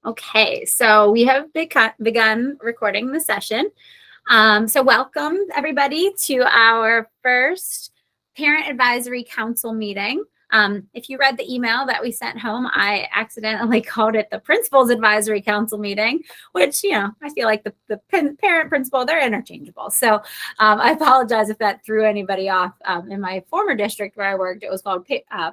Okay, so we have begun recording the session. So welcome everybody to our first Parent Advisory Council meeting. If you read the email that we sent home, I accidentally called it the Principal's Advisory Council meeting, which, I feel like the parent principal, they're interchangeable. So I apologize if that threw anybody off. In my former district where I worked, it was called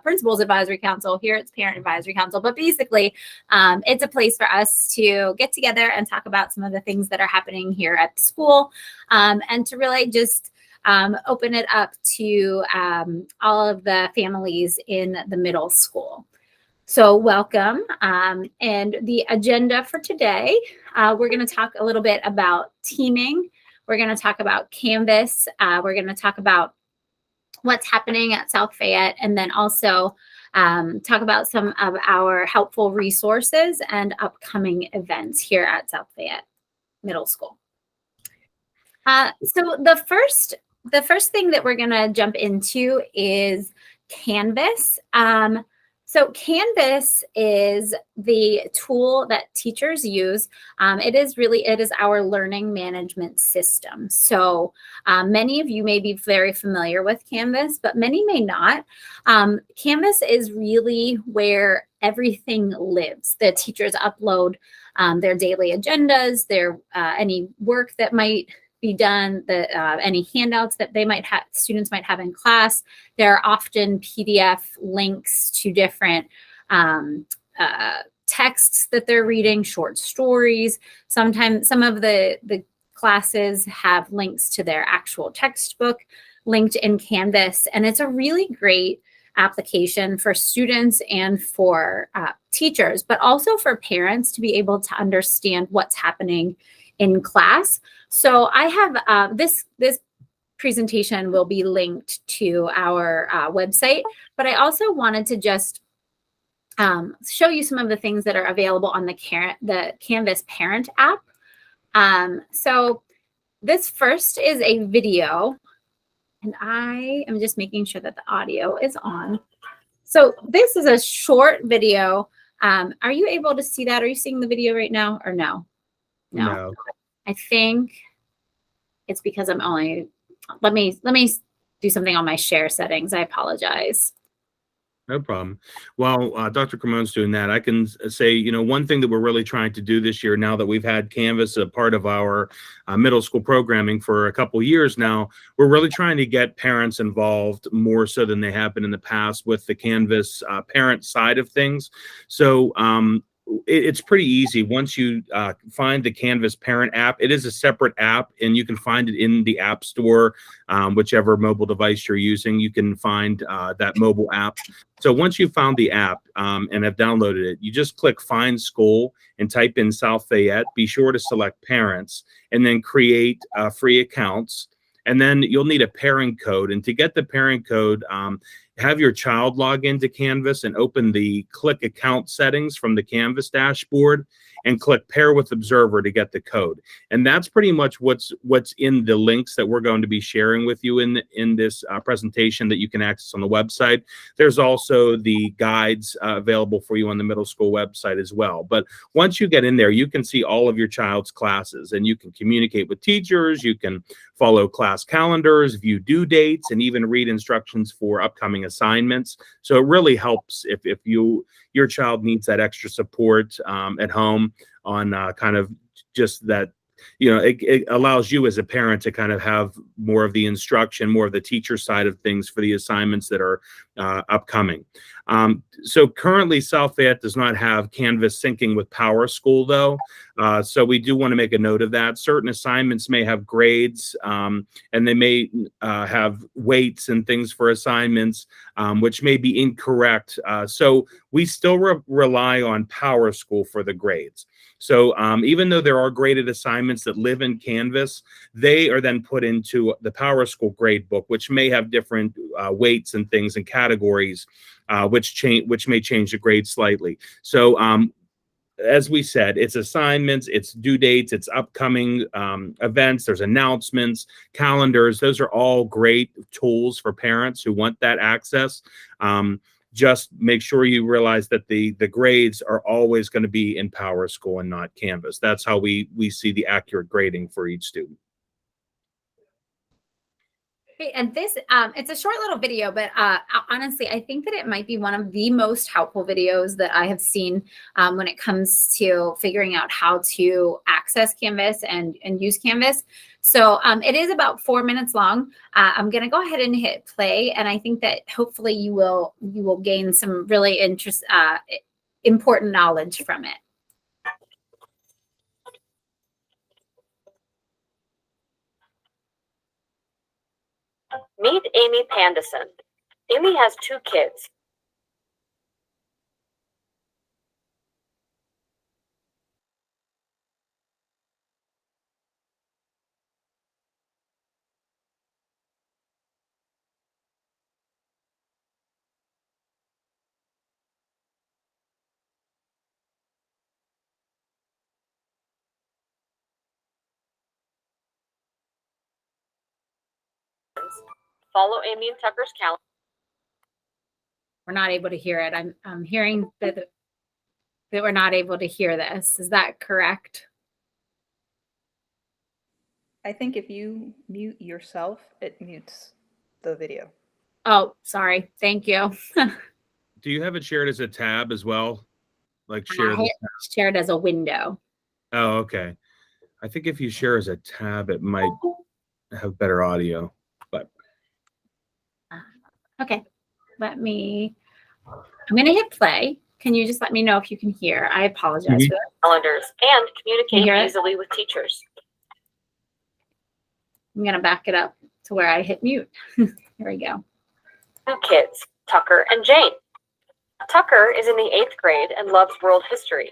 Principal's Advisory Council. Here it's Parent Advisory Council. But basically, it's a place for us to get together and talk about some of the things that are happening here at the school, and to really just open it up to all of the families in the middle school. So welcome. And the agenda for today, we're going to talk a little bit about teaming. We're going to talk about Canvas. We're going to talk about what's happening at South Fayette, and then also talk about some of our helpful resources and upcoming events here at South Fayette Middle School. So the first thing that we're going to jump into is Canvas. So Canvas is the tool that teachers use. It is our learning management system. So many of you may be very familiar with Canvas, but many may not. Canvas is really where everything lives. The teachers upload their daily agendas, their any work that might be done, any handouts that students might have in class. There are often PDF links to different texts that they're reading, short stories. Sometimes some of the classes have links to their actual textbook linked in Canvas, and it's a really great application for students and for teachers, but also for parents to be able to understand what's happening in class. So I have this presentation will be linked to our website, but I also wanted to just show you some of the things that are available on the Canvas Parent app. So this first is a video, and I am just making sure that the audio is on. So this is a short video. Are you able to see that? Are you seeing the video right now or no? No. I think it's because I'm only, let me do something on my share settings. I apologize. No problem. While Dr. Cremone's doing that, I can say, one thing that we're really trying to do this year, now that we've had Canvas a part of our middle school programming for a couple years now, we're really trying to get parents involved more so than they have been in the past with the Canvas parent side of things. So it's pretty easy. Once you find the Canvas Parent app, it is a separate app, and you can find it in the App Store, whichever mobile device you're using. You can find that mobile app. So once you've found the app and have downloaded it, you just click Find School and type in South Fayette. Be sure to select Parents, and then create free accounts. And then you'll need a pairing code. And to get the pairing code, have your child log into Canvas and open the Click Account settings from the Canvas dashboard and click Pair with Observer to get the code. And that's pretty much what's in the links that we're going to be sharing with you in this presentation that you can access on the website. There's also the guides available for you on the middle school website as well. But once you get in there, you can see all of your child's classes, and you can communicate with teachers, you can follow class calendars, view due dates, and even read instructions for upcoming assignments. So it really helps if your child needs that extra support at home on kind of just that, it allows you as a parent to kind of have more of the instruction, more of the teacher side of things for the assignments that are upcoming. So currently South Fayette does not have Canvas syncing with PowerSchool though. So we do want to make a note of that. Certain assignments may have grades, and they may have weights and things for assignments, which may be incorrect. So we still rely on PowerSchool for the grades. So even though there are graded assignments that live in Canvas, they are then put into the PowerSchool grade book, which may have different weights and things and categories, which may change the grade slightly. So as we said, it's assignments, it's due dates, it's upcoming events, there's announcements, calendars. Those are all great tools for parents who want that access. just make sure you realize that the grades are always going to be in Power School and not Canvas. That's how we see the accurate grading for each student. And this, it's a short little video, but honestly, I think that it might be one of the most helpful videos that I have seen when it comes to figuring out how to access Canvas and use Canvas. So it is about 4 minutes long. I'm going to go ahead and hit play, and I think that hopefully you will gain some really important knowledge from it. Meet Amy Peterson. Amy has 2 kids. Follow Amy and Tucker's calendar. We're not able to hear it. I'm hearing that we're not able to hear this. Is that correct? I think if you mute yourself, it mutes the video. Oh, sorry. Thank you. Do you have it shared as a tab as well? Like share this? Shared as a window. Oh, okay. I think if you share as a tab, it might have better audio. But okay, I'm going to hit play. Can you just let me know if you can hear? I apologize for that. Calendars and communicate hear it? easily with teachers. I'm going to back it up to where I hit mute. Here we go. 2 kids, Tucker and Jane. Tucker is in the 8th grade and loves world history.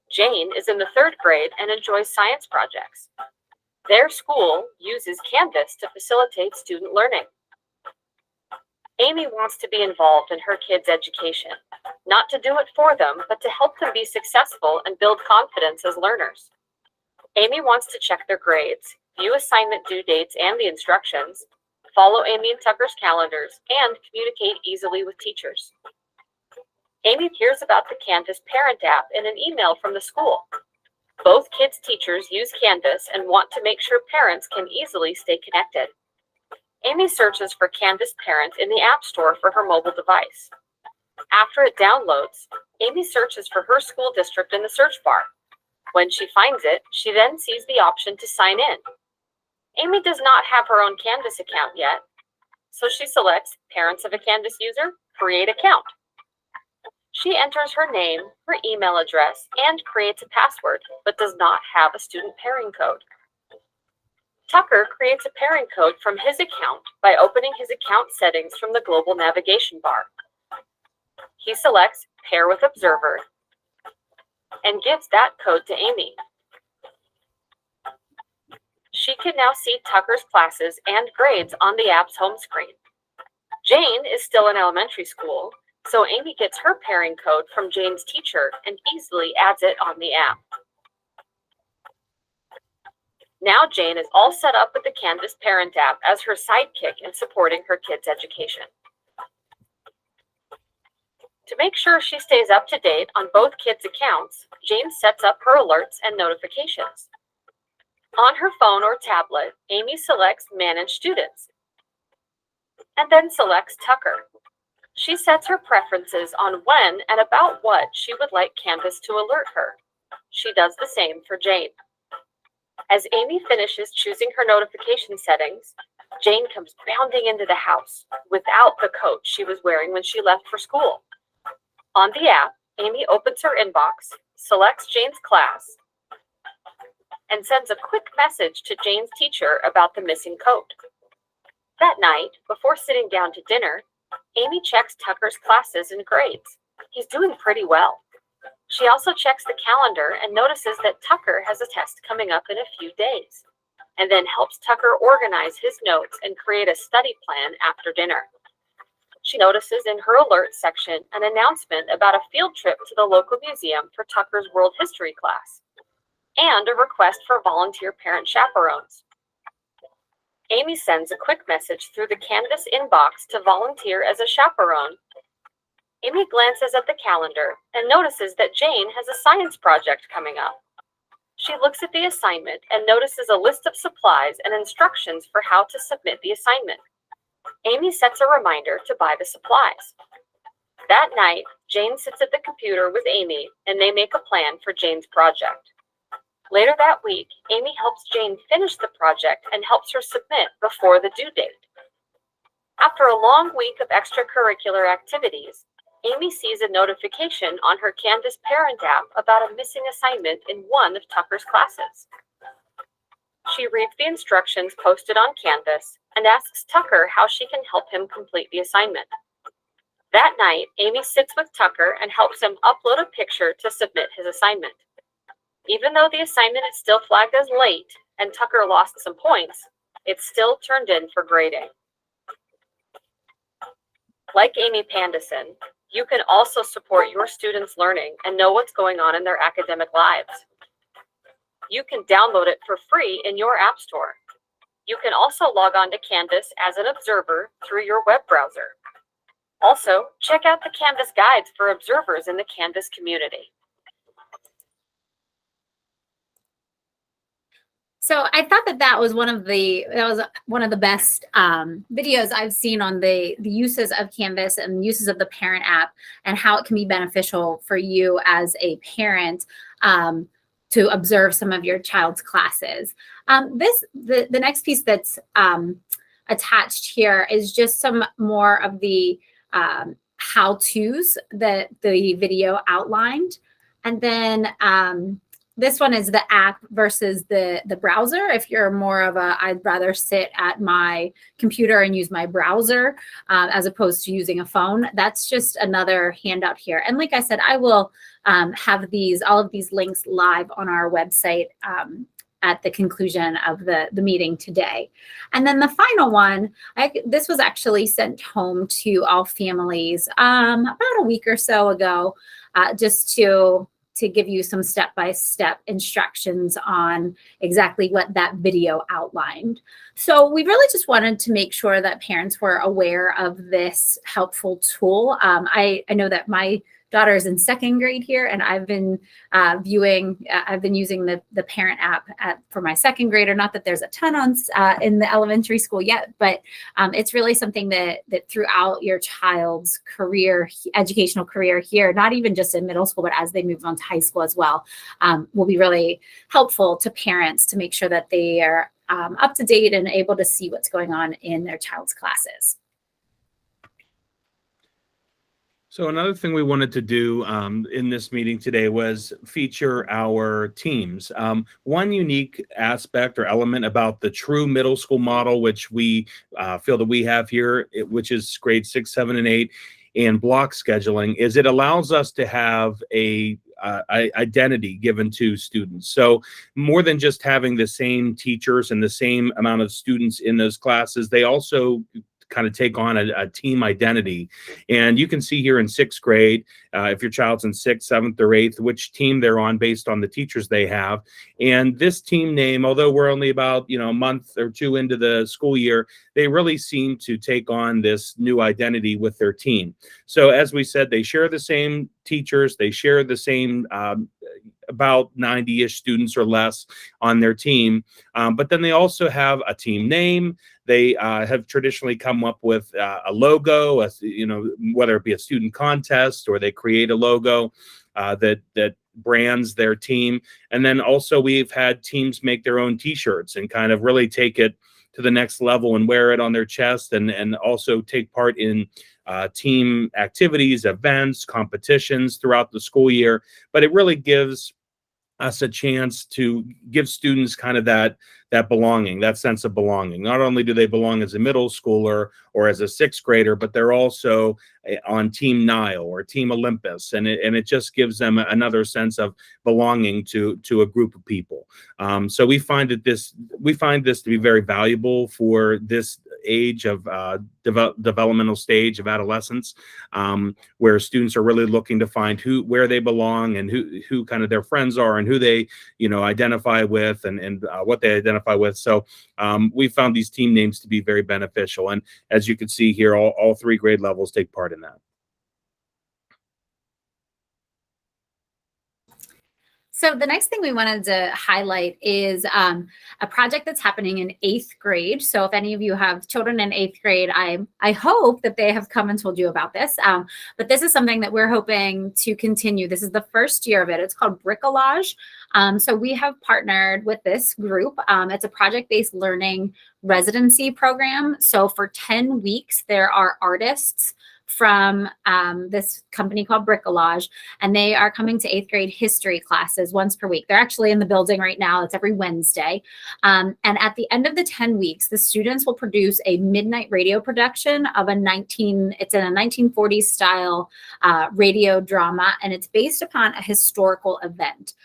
Jane is in the 3rd grade and enjoys science projects. Their school uses Canvas to facilitate student learning. Amy wants to be involved in her kids' education, not to do it for them, but to help them be successful and build confidence as learners. Amy wants to check their grades, view assignment due dates and the instructions, follow Amy and Tucker's calendars, and communicate easily with teachers. Amy hears about the Canvas parent app in an email from the school. Both kids' teachers use Canvas and want to make sure parents can easily stay connected. Amy searches for Canvas Parent in the App Store for her mobile device. After it downloads, Amy searches for her school district in the search bar. When she finds it, she then sees the option to sign in. Amy does not have her own Canvas account yet, so she selects Parents of a Canvas User, Create Account. She enters her name, her email address, and creates a password, but does not have a student pairing code. Tucker creates a pairing code from his account by opening his account settings from the global navigation bar. He selects Pair with Observer and gives that code to Amy. She can now see Tucker's classes and grades on the app's home screen. Jane is still in elementary school, so Amy gets her pairing code from Jane's teacher and easily adds it on the app. Now Jane is all set up with the Canvas Parent app as her sidekick in supporting her kids' education. To make sure she stays up to date on both kids' accounts, Jane sets up her alerts and notifications. On her phone or tablet, Amy selects Manage Students and then selects Tucker. She sets her preferences on when and about what she would like Canvas to alert her. She does the same for Jane. As Amy finishes choosing her notification settings, Jane comes bounding into the house without the coat she was wearing when she left for school. On the app, Amy opens her inbox, selects Jane's class, and sends a quick message to Jane's teacher about the missing coat. That night, before sitting down to dinner, Amy checks Tucker's classes and grades. He's doing pretty well. She also checks the calendar and notices that Tucker has a test coming up in a few days, and then helps Tucker organize his notes and create a study plan after dinner. She notices in her alert section an announcement about a field trip to the local museum for Tucker's world history class, and a request for volunteer parent chaperones. Amy sends a quick message through the Canvas inbox to volunteer as a chaperone Amy glances at the calendar and notices that Jane has a science project coming up. She looks at the assignment and notices a list of supplies and instructions for how to submit the assignment. Amy sets a reminder to buy the supplies. That night, Jane sits at the computer with Amy and they make a plan for Jane's project. Later that week, Amy helps Jane finish the project and helps her submit before the due date. After a long week of extracurricular activities, Amy sees a notification on her Canvas parent app about a missing assignment in one of Tucker's classes. She reads the instructions posted on Canvas and asks Tucker how she can help him complete the assignment. That night, Amy sits with Tucker and helps him upload a picture to submit his assignment. Even though the assignment is still flagged as late and Tucker lost some points, it's still turned in for grading. Like Amy Peterson, you can also support your students' learning and know what's going on in their academic lives. You can download it for free in your app store. You can also log on to Canvas as an observer through your web browser. Also, check out the Canvas guides for observers in the Canvas community. So I thought that was one of the best videos I've seen on the uses of Canvas and uses of the parent app and how it can be beneficial for you as a parent to observe some of your child's classes. The next piece that's attached here is just some more of the how-tos that the video outlined, and then this one is the app versus the browser. If you're more of I'd rather sit at my computer and use my browser as opposed to using a phone, that's just another handout here. And like I said, I will have all of these links live on our website at the conclusion of the meeting today. And then the final one, this was actually sent home to all families about a week or so ago, just to give you some step-by-step instructions on exactly what that video outlined. So we really just wanted to make sure that parents were aware of this helpful tool. I know that my daughter's in second grade here, and I've been using the parent app for my second grader. Not that there's a ton in the elementary school yet, but it's really something that throughout your child's educational career here, not even just in middle school, but as they move on to high school as well, will be really helpful to parents to make sure that they are up to date and able to see what's going on in their child's classes. So another thing we wanted to do in this meeting today was feature our teams. One unique aspect or element about the true middle school model, which we feel that we have here, which is grades 6, 7, and 8, and block scheduling, is it allows us to have a identity given to students. So more than just having the same teachers and the same amount of students in those classes, they also kind of take on a team identity. And you can see here in sixth grade, if your child's in 6th, 7th, or 8th, which team they're on based on the teachers they have. And this team name, although we're only about a month or two into the school year, they really seem to take on this new identity with their team. So as we said, they share the same teachers, they share the same about 90-ish students or less on their team. But then they also have a team name. They have traditionally come up with a logo, whether it be a student contest or they create a logo that brands their team. And then also we've had teams make their own T-shirts and kind of really take it to the next level and wear it on their chest and also take part in team activities, events, competitions throughout the school year. But it really gives us a chance to give students kind of that belonging, that sense of belonging. Not only do they belong as a middle schooler or as a 6th grader, but they're also on Team Nile or Team Olympus, and it just gives them another sense of belonging to a group of people. So we find this to be very valuable for this age of developmental stage of adolescence, where students are really looking to find where they belong and who kind of their friends are and who they identify with and what they identify with. So we found these team names to be very beneficial, and as you can see here, all 3 grade levels take part in that. So the next thing we wanted to highlight is a project that's happening in 8th grade. So if any of you have children in 8th grade, I hope that they have come and told you about this. But this is something that we're hoping to continue. This is the first year of it. It's called Bricolage. So we have partnered with this group. It's a project-based learning residency program. So for 10 weeks, there are artists from this company called Bricolage, and they are coming to 8th grade history classes once per week. They're actually in the building right now. It's every Wednesday. And at the end of the 10 weeks, the students will produce a midnight radio production of it's in a 1940s style radio drama, and it's based upon a historical event.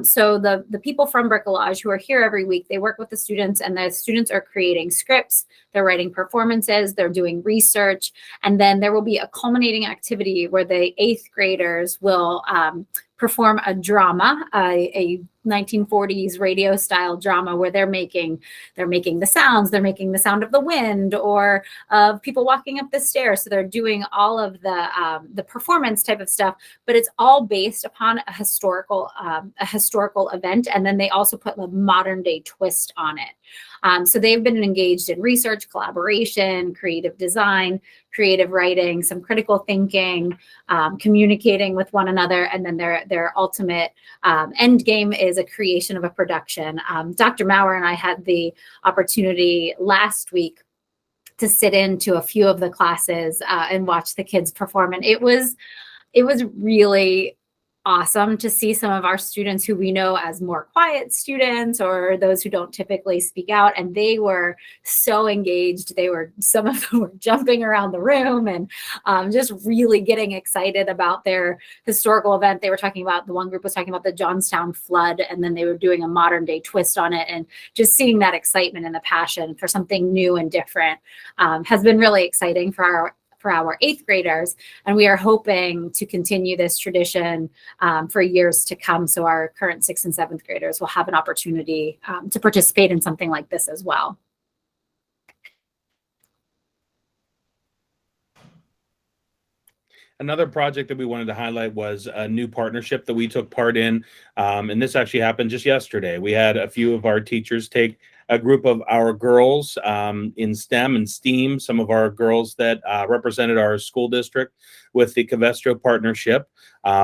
So the people from Bricolage who are here every week, they work with the students, and the students are creating scripts, they're writing performances, they're doing research, and then there will be a culminating activity where the 8th graders will perform a drama, a 1940s radio style drama where they're making the sounds, they're making the sound of the wind or of people walking up the stairs. So they're doing all of the performance type of stuff, but it's all based upon a historical event. And then they also put a modern day twist on it. So they've been engaged in research, collaboration, creative design, creative writing, some critical thinking, communicating with one another, and then their ultimate end game is a creation of a production. Dr. Maurer and I had the opportunity last week to sit into a few of the classes and watch the kids perform, and it was really awesome to see some of our students who we know as more quiet students or those who don't typically speak out, and they were so engaged. Some of them were jumping around the room and just really getting excited about their historical event. They were talking about, the one group was talking about the Johnstown flood, and then they were doing a modern day twist on it, and just seeing that excitement and the passion for something new and different has been really exciting for our 8th graders, and we are hoping to continue this tradition for years to come. So our current 6th and 7th graders will have an opportunity to participate in something like this as well. Another project that we wanted to highlight was a new partnership that we took part in, and this actually happened just yesterday. We had a few of our teachers take a group of our girls in STEM and STEAM, some of our girls that represented our school district with the Covestro partnership,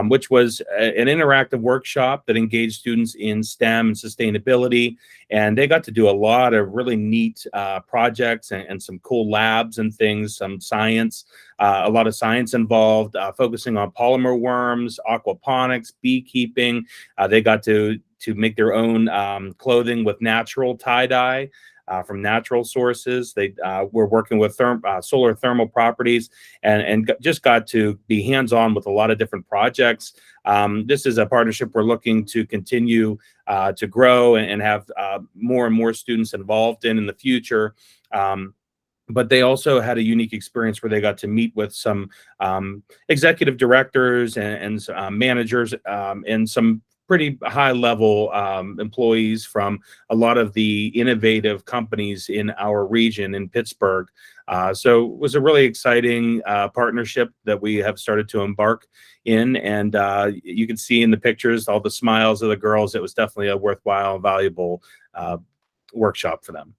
which was an interactive workshop that engaged students in STEM and sustainability. And they got to do a lot of really neat projects and some cool labs and things, some science, a lot of science involved, focusing on polymer worms, aquaponics, beekeeping. They got to make their own clothing with natural tie-dye from natural sources. They were working with solar thermal properties and just got to be hands-on with a lot of different projects. This is a partnership we're looking to continue to grow and have more and more students involved in the future. But they also had a unique experience where they got to meet with some executive directors and managers and some pretty high-level employees from a lot of the innovative companies in our region in Pittsburgh. So it was a really exciting partnership that we have started to embark in, and you can see in the pictures all the smiles of the girls. It was definitely a worthwhile, valuable workshop for them.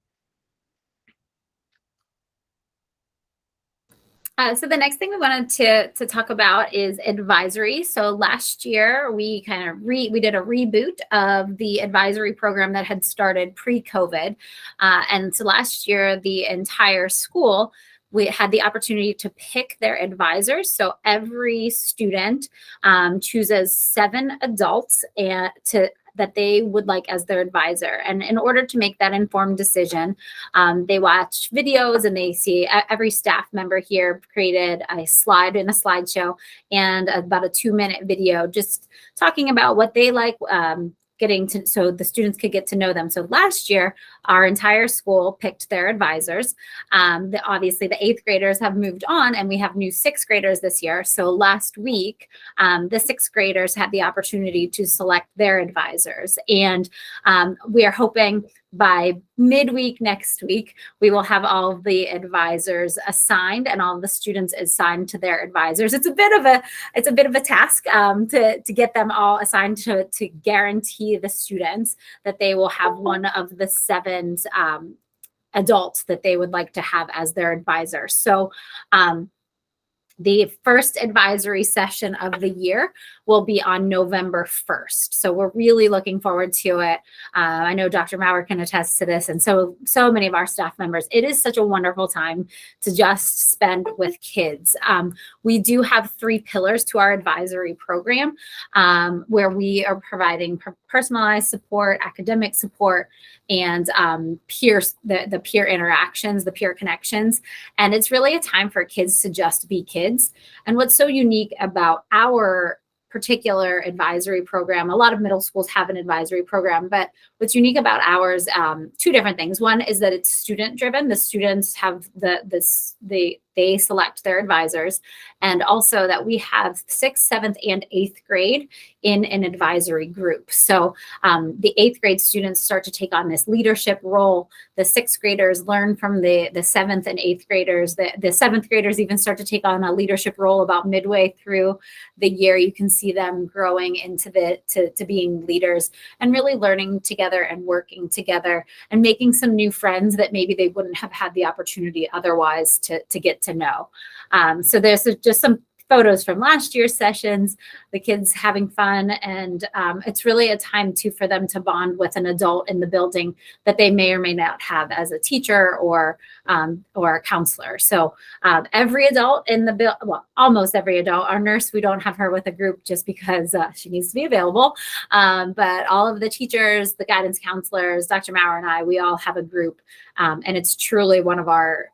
So the next thing we wanted to talk about is advisory. So last year we did a reboot of the advisory program that had started pre-COVID. And so last year the entire school, we had the opportunity to pick their advisors. So every student chooses 7 adults that they would like as their advisor. And in order to make that informed decision, they watch videos and they see every staff member here created a slide in a slideshow and about a 2-minute video just talking about what they like, so the students could get to know them. So last year, our entire school picked their advisors. Obviously, the 8th graders have moved on, and we have new 6th graders this year. So last week, the 6th graders had the opportunity to select their advisors. And we are hoping by midweek next week, we will have all of the advisors assigned and all of the students assigned to their advisors. It's a bit of a task to get them all assigned to guarantee the students that they will have one of the 7 adults that they would like to have as their advisor. So the first advisory session of the year will be on November 1st. So we're really looking forward to it. I know Dr. Maurer can attest to this, and so many of our staff members. It is such a wonderful time to just spend with kids. We do have 3 pillars to our advisory program, where we are providing personalized support, academic support, and the peer interactions, the peer connections. And it's really a time for kids to just be kids. And what's so unique about our particular advisory program, a lot of middle schools have an advisory program, but what's unique about ours, 2 different things. One is that it's student driven. The students have they select their advisors, and also that we have 6th, 7th, and 8th grade in an advisory group. So the 8th grade students start to take on this leadership role. The 6th graders learn from the 7th and 8th graders. The 7th graders even start to take on a leadership role about midway through the year. You can see them growing into to being leaders and really learning together and working together and making some new friends that maybe they wouldn't have had the opportunity otherwise to get to know. So there's just some photos from last year's sessions, the kids having fun, and it's really a time too for them to bond with an adult in the building that they may or may not have as a teacher or a counselor. So every adult in the almost every adult. Our nurse, we don't have her with a group just because she needs to be available. But all of the teachers, the guidance counselors, Dr. Maurer and I, we all have a group, and it's truly one of our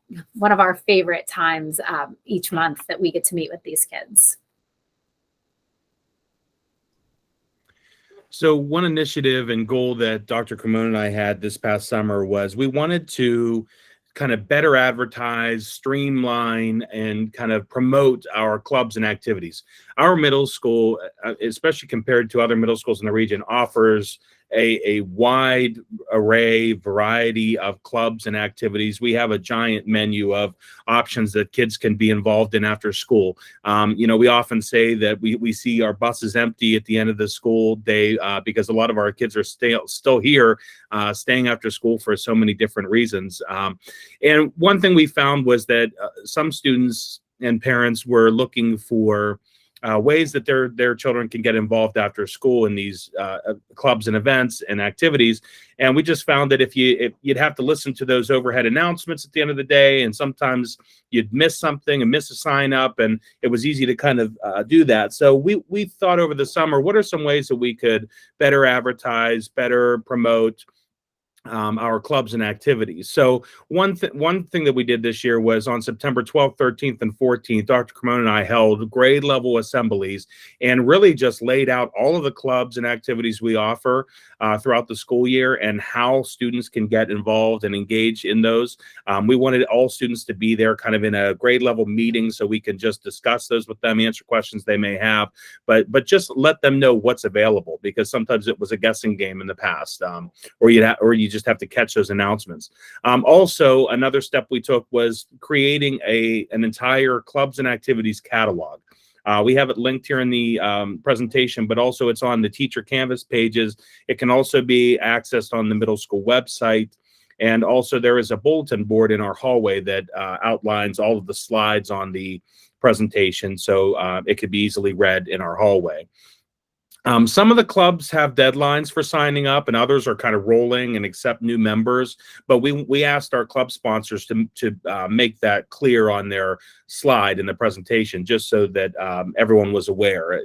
favorite times each month that we get to meet with these kids. So one initiative and goal that Dr. Cremona and I had this past summer was we wanted to kind of better advertise, streamline, and kind of promote our clubs and activities. Our middle school, especially compared to other middle schools in the region, offers a wide array, variety of clubs and activities. We have a giant menu of options that kids can be involved in after school. We often say that we see our buses empty at the end of the school day because a lot of our kids are still here, staying after school for so many different reasons. And one thing we found was that some students and parents were looking for ways that their children can get involved after school in these clubs and events and activities. And we just found that if you'd have to listen to those overhead announcements at the end of the day, and sometimes you'd miss something and miss a sign up, and it was easy to kind of do that. So we thought over the summer, what are some ways that we could better advertise, better promote our clubs and activities. So one thing that we did this year was on September 12th, 13th, and 14th, Dr. Cremona and I held grade level assemblies and really just laid out all of the clubs and activities we offer throughout the school year and how students can get involved and engage in those. We wanted all students to be there kind of in a grade level meeting so we can just discuss those with them, answer questions they may have, but just let them know what's available, because sometimes it was a guessing game in the past, or you just have to catch those announcements. Also, another step we took was creating an entire clubs and activities catalog. We have it linked here in the presentation, but also it's on the teacher Canvas pages. It can also be accessed on the middle school website. And also there is a bulletin board in our hallway that outlines all of the slides on the presentation, so it could be easily read in our hallway. Some of the clubs have deadlines for signing up, and others are kind of rolling and accept new members. But we asked our club sponsors to make that clear on their slide in the presentation, just so that everyone was aware.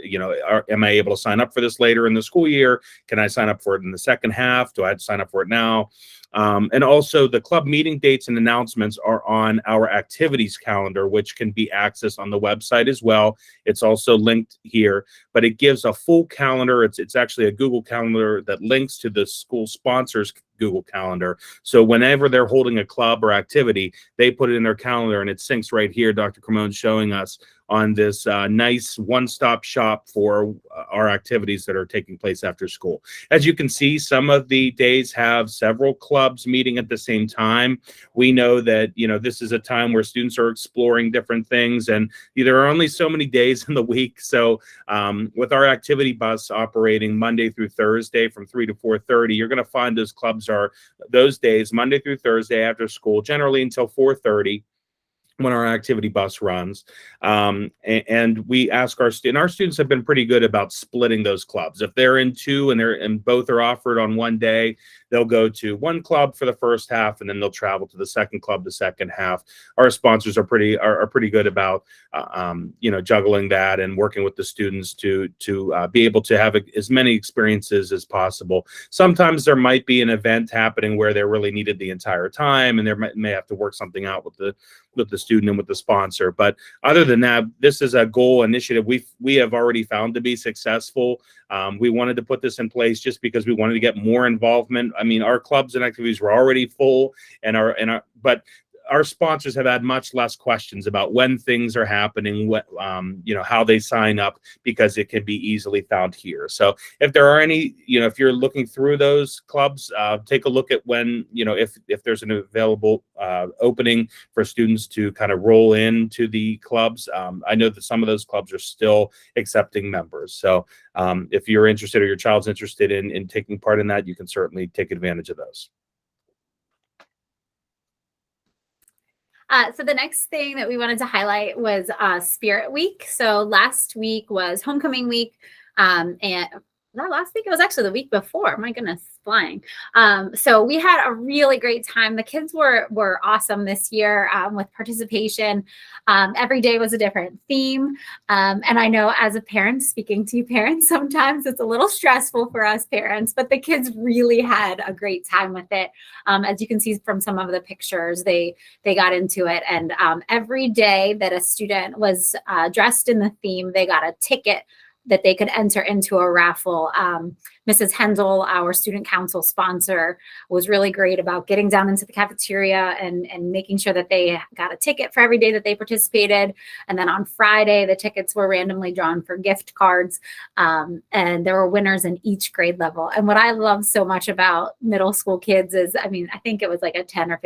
Am I able to sign up for this later in the school year? Can I sign up for it in the second half? Do I have to sign up for it now? And also the club meeting dates and announcements are on our activities calendar, which can be accessed on the website as well. It's also linked here, but it gives a full calendar. It's actually a Google Calendar that links to the school sponsors Google Calendar. So whenever they're holding a club or activity, they put it in their calendar, and it syncs right here. Dr. Cremone's showing us on this nice one-stop shop for our activities that are taking place after school. As you can see, some of the days have several clubs meeting at the same time. We know that, this is a time where students are exploring different things, and there are only so many days in the week. So with our activity bus operating Monday through Thursday from 3 to 4:30, you're going to find those clubs are those days, Monday through Thursday after school, generally until 4:30. When our activity bus runs. And we ask our students have been pretty good about splitting those clubs. If they're in two and both are offered on one day, they'll go to one club for the first half, and then they'll travel to the second club the second half. Our sponsors are pretty good about juggling that and working with the students to be able to have as many experiences as possible. Sometimes there might be an event happening where they're really needed the entire time, and they may have to work something out with the student and with the sponsor. But other than that, this is a goal initiative we have already found to be successful. We wanted to put this in place just because we wanted to get more involvement. I mean, our clubs and activities were already full, but our sponsors have had much less questions about when things are happening, how they sign up, because it can be easily found here. So if there are any, if you're looking through those clubs, take a look at when, if there's an available opening for students to kind of roll into the clubs. I know that some of those clubs are still accepting members. So if you're interested or your child's interested in taking part in that, you can certainly take advantage of those. So the next thing that we wanted to highlight was Spirit Week. So last week was Homecoming Week, and not last week, it was actually the week before. My goodness, flying. So we had a really great time. The kids were awesome this year with participation. Every day was a different theme. And I know as a parent, speaking to you parents, sometimes it's a little stressful for us parents, but the kids really had a great time with it. As you can see from some of the pictures, they got into it. And every day that a student was dressed in the theme, they got a ticket that they could enter into a raffle. Mrs. Hendel, our student council sponsor, was really great about getting down into the cafeteria and making sure that they got a ticket for every day that they participated. And then on Friday, the tickets were randomly drawn for gift cards. And there were winners in each grade level. And what I love so much about middle school kids is, I think it was like a $10 or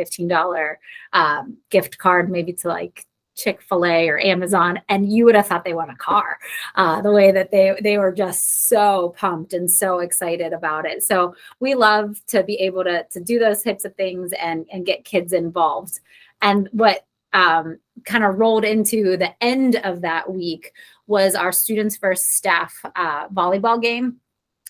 $15 gift card, maybe to like Chick-fil-A or Amazon, and you would have thought they won a car, the way that they were just so pumped and so excited about it. So we love to be able to do those types of things and get kids involved. And what kind of rolled into the end of that week was our Students First staff volleyball game.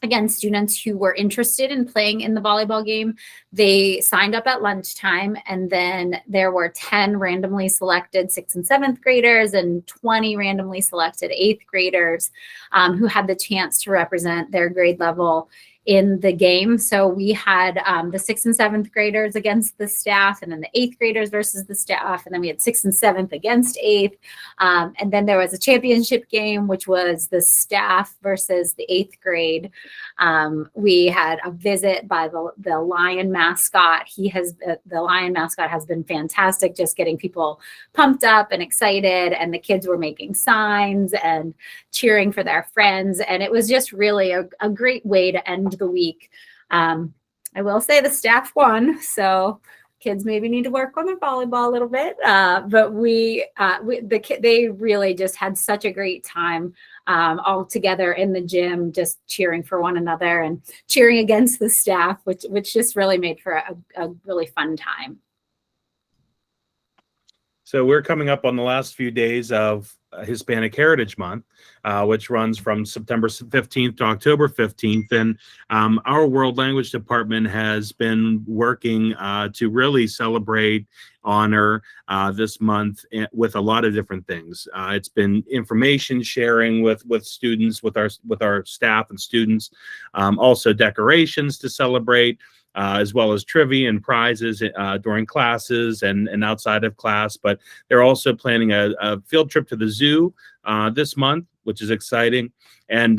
Again, students who were interested in playing in the volleyball game, they signed up at lunchtime, and then there were 10 randomly selected 6th and 7th graders and 20 randomly selected 8th graders who had the chance to represent their grade level in the game. So we had the 6th and 7th graders against the staff, and then the 8th graders versus the staff, and then we had 6th and 7th against 8th. And then there was a championship game, which was the staff versus the 8th grade. We had a visit by the lion mascot. The lion mascot has been fantastic, just getting people pumped up and excited, and the kids were making signs and cheering for their friends. And it was just really a great way to end the week. I will say the staff won, so kids maybe need to work on their volleyball a little bit. But they really just had such a great time all together in the gym, just cheering for one another and cheering against the staff, which just really made for a really fun time. So we're coming up on the last few days of Hispanic Heritage Month, which runs from September 15th to October 15th. And our World Language Department has been working to really celebrate, honor this month with a lot of different things. It's been information sharing with students, with our staff and students, also decorations to celebrate, as well as trivia and prizes during classes and outside of class. But they're also planning a field trip to the zoo this month, which is exciting. And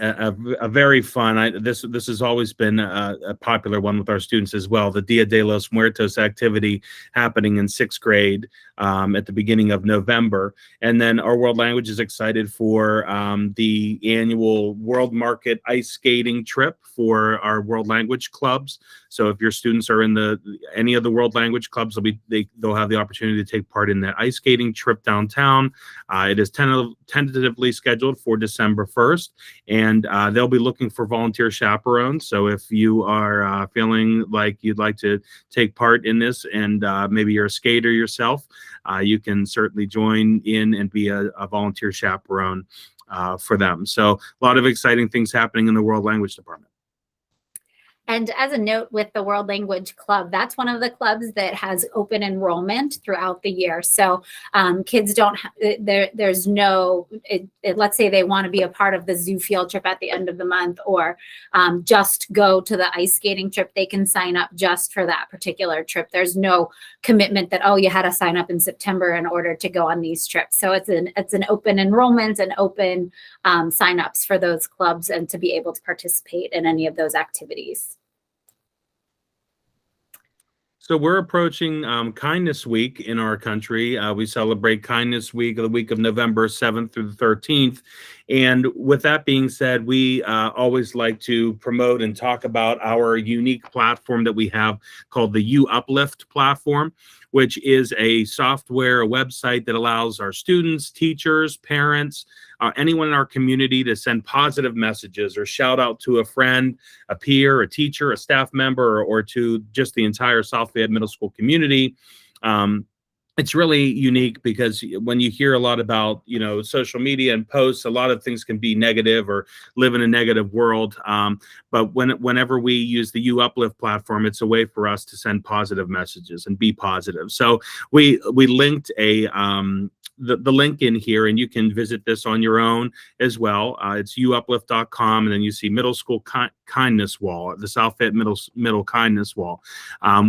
a very fun. This has always been a popular one with our students as well. The Dia de los Muertos activity happening in 6th grade at the beginning of November, and then our world language is excited for the annual World Market ice skating trip for our world language clubs. So if your students are in any of the world language clubs, they'll have the opportunity to take part in that ice skating trip downtown. It is tentatively scheduled for December 1st. And they'll be looking for volunteer chaperones. So if you are feeling like you'd like to take part in this, and maybe you're a skater yourself, you can certainly join in and be a volunteer chaperone for them. So a lot of exciting things happening in the World Language Department. And as a note with the World Language Club, that's one of the clubs that has open enrollment throughout the year. So kids don't, there's no, let's say they want to be a part of the zoo field trip at the end of the month, or just go to the ice skating trip, they can sign up just for that particular trip. There's no commitment that, oh, you had to sign up in September in order to go on these trips. So it's an open enrollment and open signups for those clubs and to be able to participate in any of those activities. So we're approaching Kindness Week in our country. We celebrate Kindness Week, the week of November 7th through the 13th. And with that being said, we always like to promote and talk about our unique platform that we have called the You Uplift platform, which is a software, a website that allows our students, teachers, parents, anyone in our community to send positive messages or shout out to a friend, a peer, a teacher, a staff member, or to just the entire South Fayette Middle School community. It's really unique because when you hear a lot about, social media and posts, a lot of things can be negative or live in a negative world. But whenever we use the You Uplift platform, it's a way for us to send positive messages and be positive. So we linked the link in here, and you can visit this on your own as well. It's youuplift.com, and then you see Middle School Kindness Wall, the South Fayette Middle Kindness Wall,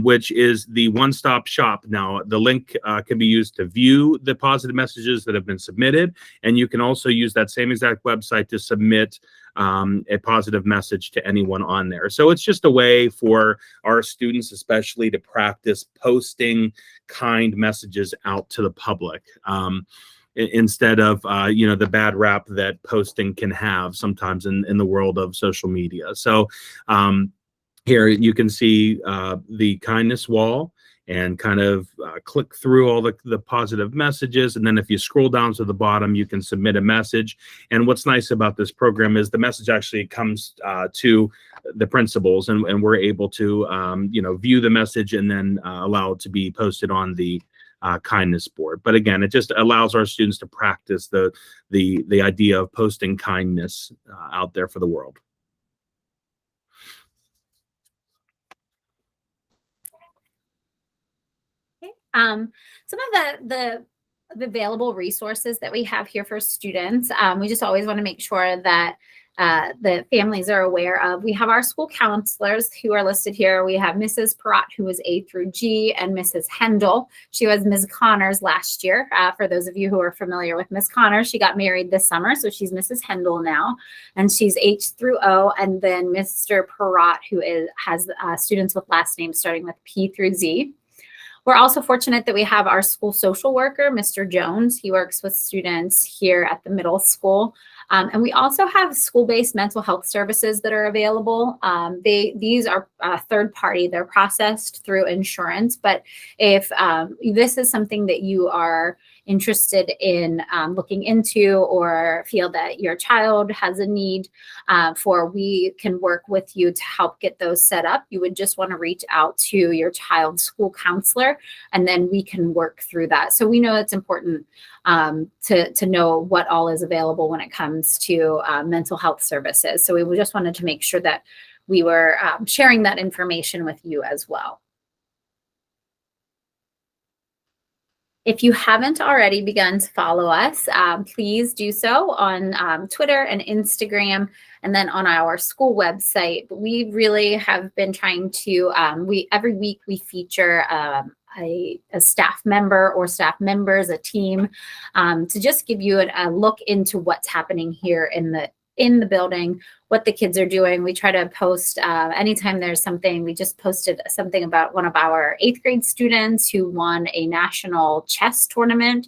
which is the one-stop shop. Now, the link can be used to view the positive messages that have been submitted, and you can also use that same exact website to submit a positive message to anyone on there. So it's just a way for our students, especially, to practice posting kind messages out to the public, instead of the bad rap that posting can have sometimes in the world of social media. So here you can see the kindness wall, and kind of click through all the positive messages. And then if you scroll down to the bottom, you can submit a message. And what's nice about this program is the message actually comes to the principals, and we're able to, view the message and then allow it to be posted on the kindness board. But again, it just allows our students to practice the idea of posting kindness out there for the world. Some of the available resources that we have here for students, we just always want to make sure that the families are aware of. We have our school counselors who are listed here. We have Mrs. Peratt, who was A through G, and Mrs. Hendel. She was Ms. Connors last year. For those of you who are familiar with Ms. Connors, she got married this summer, so she's Mrs. Hendel now, and she's H through O. And then Mr. Peratt, who has students with last names starting with P through Z. We're also fortunate that we have our school social worker, Mr. Jones. He works with students here at the middle school. And we also have school-based mental health services that are available. These are third party. They're processed through insurance. But if this is something that you are interested in looking into, or feel that your child has a need for, we can work with you to help get those set up. You would just want to reach out to your child's school counselor, and then we can work through that. So we know it's important to know what all is available when it comes to mental health services. So we just wanted to make sure that we were sharing that information with you as well. If you haven't already begun to follow us, please do so on Twitter and Instagram, and then on our school website. But we really have been trying to, every week we feature a staff member or staff members, a team, to just give you a look into what's happening here in in the building, what the kids are doing. We try to post anytime there's something. We just posted something about one of our 8th grade students who won a national chess tournament.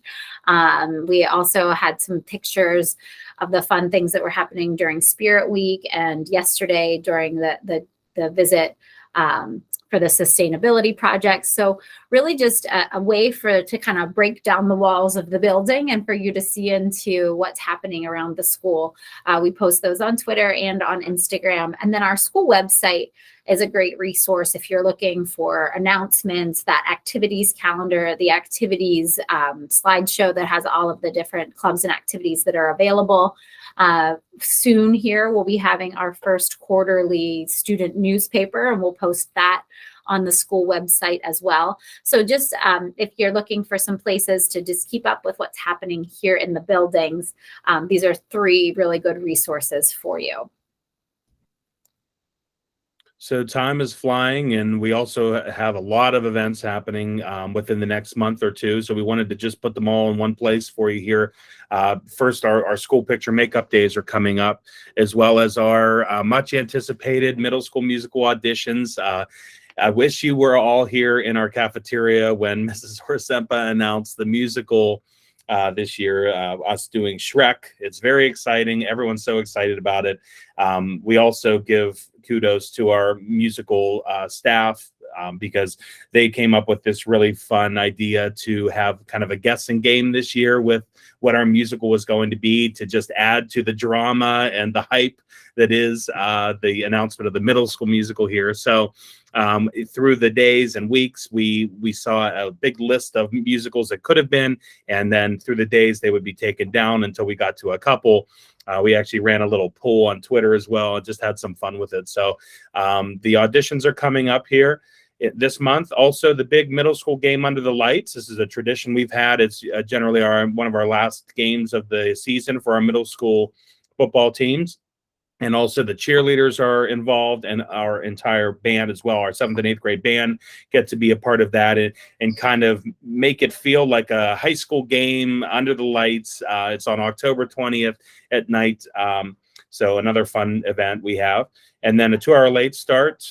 We also had some pictures of the fun things that were happening during Spirit Week and yesterday during the visit for the sustainability project. So really just a way to kind of break down the walls of the building and for you to see into what's happening around the school. We post those on Twitter and on Instagram. And then our school website is a great resource if you're looking for announcements, that activities calendar, the activities slideshow that has all of the different clubs and activities that are available. Soon here, we'll be having our first quarterly student newspaper, and we'll post that on the school website as well. So just if you're looking for some places to just keep up with what's happening here in the buildings, these are 3 really good resources for you. So time is flying, and we also have a lot of events happening within the next month or two. So we wanted to just put them all in one place for you here. First, our school picture makeup days are coming up, as well as our much anticipated middle school musical auditions. I wish you were all here in our cafeteria when Mrs. Horsempa announced the musical this year, us doing Shrek. It's very exciting. Everyone's so excited about it. We also give kudos to our musical staff because they came up with this really fun idea to have kind of a guessing game this year with what our musical was going to be, to just add to the drama and the hype that is the announcement of the middle school musical here. So through the days and weeks, we saw a big list of musicals that could have been, and then through the days they would be taken down until we got to a couple. We actually ran a little poll on Twitter as well and just had some fun with it. So the auditions are coming up here this month. Also, the big middle school game under the lights. This is a tradition we've had. It's generally one of our last games of the season for our middle school football teams. And also the cheerleaders are involved, and our entire band as well. Our 7th and 8th grade band get to be a part of that and kind of make it feel like a high school game under the lights. It's on October 20th at night. So another fun event we have. And then a 2-hour late start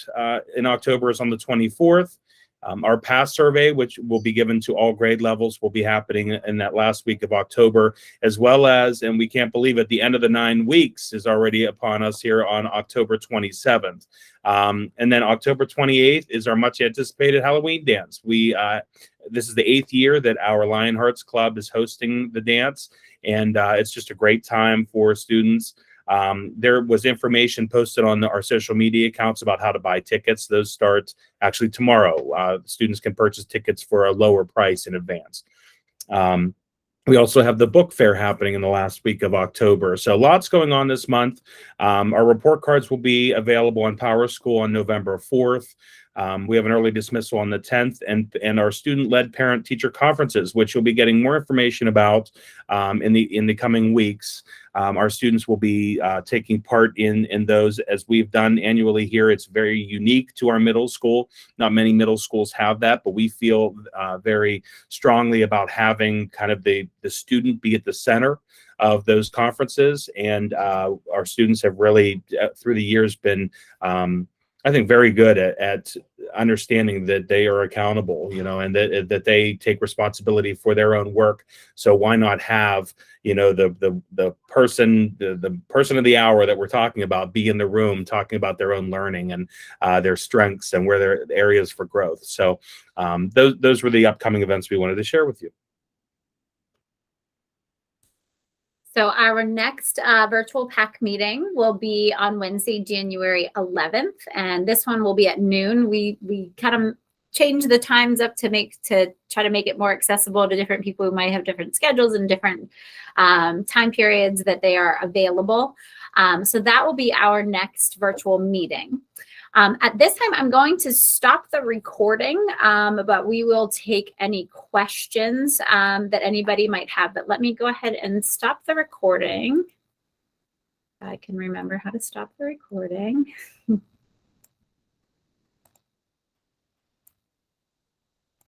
in October is on the 24th. Our PAS survey, which will be given to all grade levels, will be happening in that last week of October, as well as, and we can't believe it, the end of the 9 weeks is already upon us here on October 27th. And then October 28th is our much anticipated Halloween dance. This is the 8th year that our Lionhearts Club is hosting the dance, and it's just a great time for students. There was information posted on our social media accounts about how to buy tickets. Those start actually tomorrow. Students can purchase tickets for a lower price in advance. We also have the book fair happening in the last week of October. So lots going on this month. Our report cards will be available on Power School on November 4th. We have an early dismissal on the 10th, and our student-led parent-teacher conferences, which you'll be getting more information about in the coming weeks. Our students will be taking part in those as we've done annually here. It's very unique to our middle school. Not many middle schools have that, but we feel very strongly about having kind of the student be at the center of those conferences. And our students have really, through the years, been I think very good at understanding that they are accountable, and that they take responsibility for their own work. So why not have, the person of the hour that we're talking about be in the room talking about their own learning and their strengths and where there are areas for growth. So those were the upcoming events we wanted to share with you. So our next virtual PAC meeting will be on Wednesday, January 11th, and this one will be at noon. We kind of changed the times up to try to make it more accessible to different people who might have different schedules and different time periods that they are available. So that will be our next virtual meeting. At this time, I'm going to stop the recording, but we will take any questions that anybody might have. But let me go ahead and stop the recording. I can remember how to stop the recording.